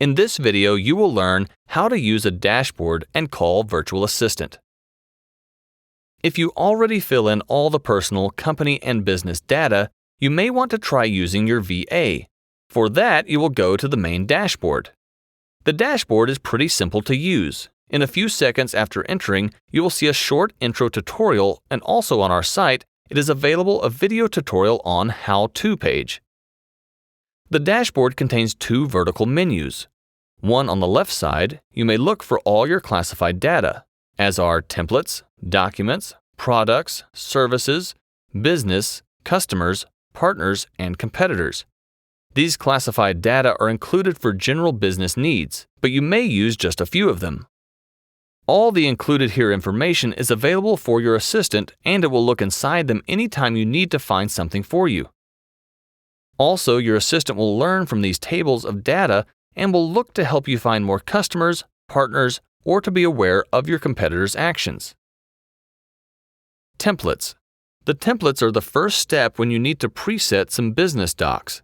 In this video, you will learn how to use a dashboard and call Virtual Assistant. If you already fill in all the personal, company, and business data, you may want to try using your VA. For that, you will go to the main dashboard. The dashboard is pretty simple to use. In a few seconds after entering, you will see a short intro tutorial, and also on our site, it is available a video tutorial on How To page. The dashboard contains two vertical menus. One on the left side, you may look for all your classified data, as are templates, documents, products, services, business, customers, partners, and competitors. These classified data are included for general business needs, but you may use just a few of them. All the included here information is available for your assistant, and it will look inside them anytime you need to find something for you. Also, your assistant will learn from these tables of data and will look to help you find more customers, partners, or to be aware of your competitors' actions. Templates. The templates are the first step when you need to preset some business docs.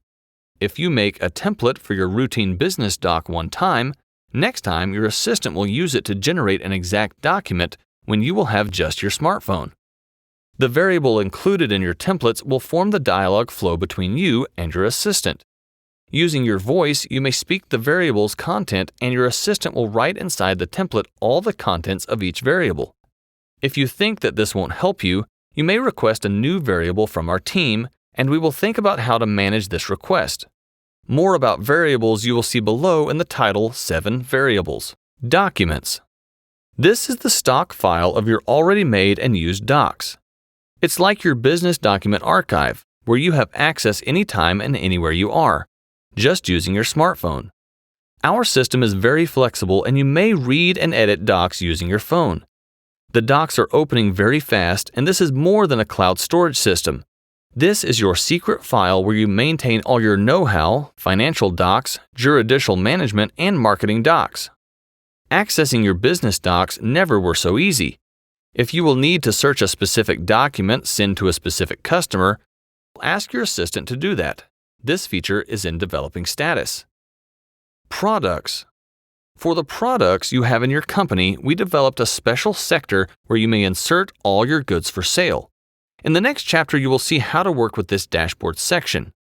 If you make a template for your routine business doc one time, next time your assistant will use it to generate an exact document when you will have just your smartphone. The variable included in your templates will form the dialogue flow between you and your assistant. Using your voice, you may speak the variable's content, and your assistant will write inside the template all the contents of each variable. If you think that this won't help you, you may request a new variable from our team, and we will think about how to manage this request. More about variables you will see below in the title 7 Variables. Documents. This is the stock file of your already made and used docs. It's like your business document archive, where you have access anytime and anywhere you are, just using your smartphone. Our system is very flexible, and you may read and edit docs using your phone. The docs are opening very fast, and this is more than a cloud storage system. This is your secret file where you maintain all your know-how, financial docs, juridical management, and marketing docs. Accessing your business docs never were so easy. If you will need to search a specific document sent to a specific customer, ask your assistant to do that. This feature is in developing status. Products. For the products you have in your company, we developed a special sector where you may insert all your goods for sale. In the next chapter, you will see how to work with this dashboard section.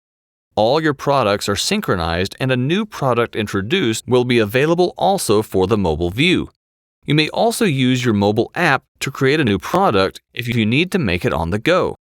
All your products are synchronized, and a new product introduced will be available also for the mobile view. You may also use your mobile app to create a new product if you need to make it on the go.